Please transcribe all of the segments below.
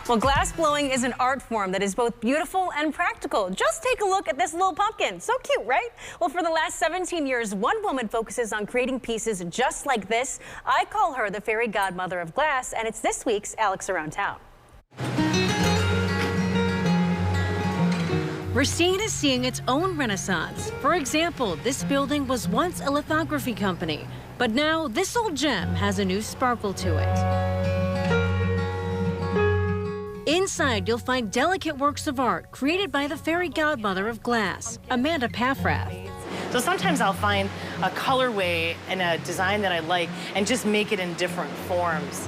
Well, glass blowing is an art form that is both beautiful and practical. Just take a look at this little pumpkin. So cute, right? Well, for the last 17 years, one woman focuses on creating pieces just like this. I call her the fairy godmother of glass, and it's this week's Alex Around Town. Racine is seeing its own renaissance. For example, this building was once a lithography company, but now this old gem has a new sparkle to it. Inside, you'll find delicate works of art created by the fairy godmother of glass, Amanda Paffrath. So sometimes I'll find a colorway and a design that I like and just make it in different forms.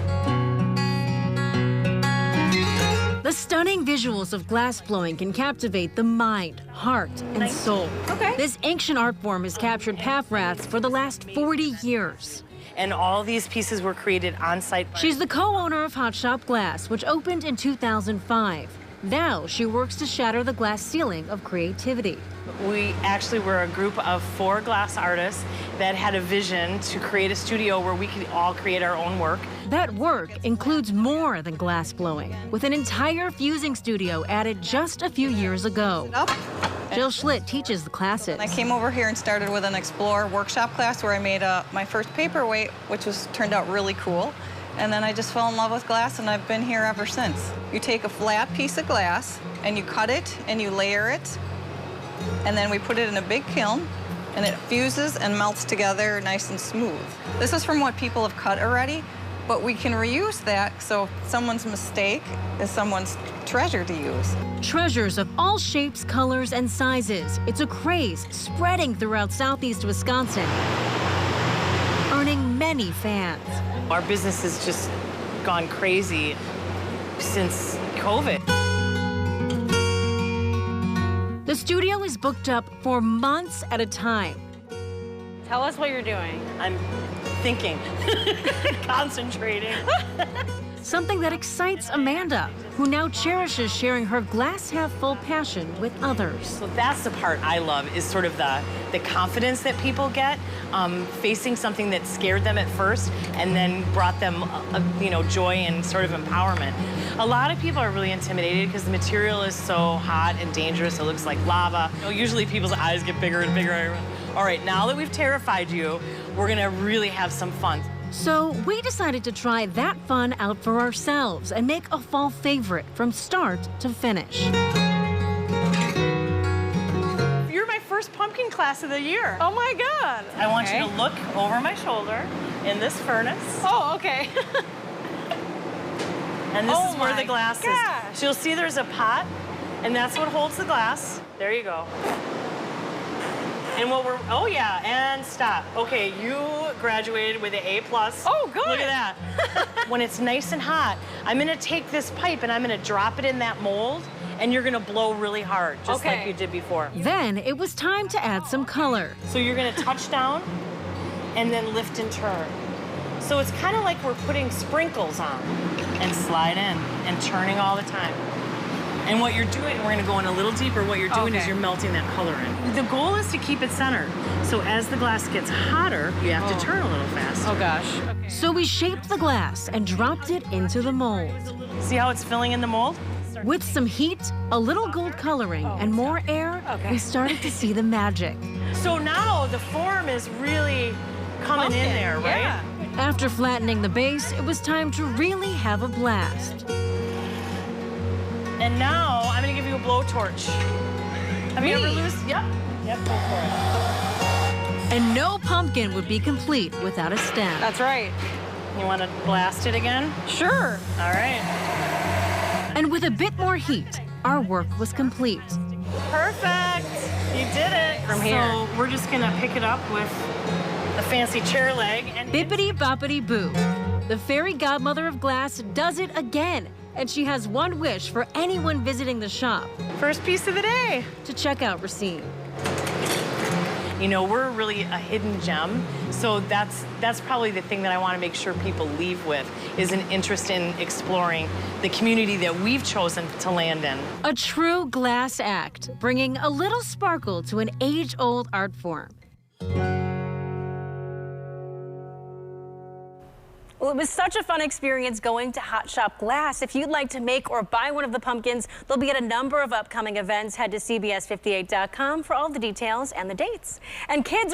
The stunning visuals of glass blowing can captivate the mind, heart, and soul. This ancient art form has captured Paffraths for the last 40 years. And all these pieces were created on site. She's the co-owner of Hot Shop Glass, which opened in 2005. Now she works to shatter the glass ceiling of creativity. We actually were a group of 4 glass artists that had a vision to create a studio where we could all create our own work. That work includes more than glass blowing, with an entire fusing studio added just a few years ago. Jill Schlitt teaches the classes. I came over here and started with an Explore workshop class where I made my first paperweight, which turned out really cool. And then I just fell in love with glass, and I've been here ever since. You take a flat piece of glass, and you cut it, and you layer it, and then we put it in a big kiln, and it fuses and melts together nice and smooth. This is from what people have cut already, but we can reuse that, so someone's mistake is someone's treasure to use. Treasures of all shapes, colors, and sizes. It's a craze spreading throughout southeast Wisconsin, earning many fans. Our business has just gone crazy since COVID. The studio is booked up for months at a time. Tell us what you're doing. I'm thinking, concentrating. Something that excites Amanda, who now cherishes sharing her glass-half-full passion with others. So that's the part I love, is sort of the confidence that people get, facing something that scared them at first and then brought them joy and sort of empowerment. A lot of people are really intimidated because the material is so hot and dangerous. It looks like lava. Usually people's eyes get bigger and bigger. All right, now that we've terrified you, we're gonna really have some fun. So we decided to try that fun out for ourselves and make a fall favorite from start to finish. You're my first pumpkin class of the year. Oh my God. I want you to look over my shoulder in this furnace. Oh, okay. And this is where the glass is. So you'll see there's a pot, and that's what holds the glass. There you go. And oh yeah, and stop. Okay, you graduated with an A+. Oh, good. Look at that. When it's nice and hot, I'm gonna take this pipe and I'm gonna drop it in that mold, and you're gonna blow really hard, just like you did before. Then it was time to add some color. So you're gonna touch down and then lift and turn. So it's kind of like we're putting sprinkles on and slide in and turning all the time. And what you're doing, we're gonna go in a little deeper, what you're doing is you're melting that color in. The goal is to keep it centered. So as the glass gets hotter, you have to turn a little faster. Oh gosh. Okay. So we shaped the glass and dropped it into the mold. See how it's filling in the mold? With some heat, a little gold coloring, and more air, we started to see the magic. So now the form is really coming in there, right? Yeah. After flattening the base, it was time to really have a blast. And now I'm gonna give you a blowtorch. Have you ever used? Yep, go for it. And no pumpkin would be complete without a stem. That's right. You wanna blast it again? Sure. All right. And with a bit more heat, our work was complete. Perfect, you did it. From here. So we're just gonna pick it up with a fancy chair leg. And Bippity boppity boo. The fairy godmother of glass does it again. And she has one wish for anyone visiting the shop. First piece of the day. To check out Racine. You know, we're really a hidden gem, so that's probably the thing that I want to make sure people leave with, is an interest in exploring the community that we've chosen to land in. A true glass act, bringing a little sparkle to an age-old art form. Well, it was such a fun experience going to Hot Shop Glass. If you'd like to make or buy one of the pumpkins, they'll be at a number of upcoming events. Head to CBS58.com for all the details and the dates. And kids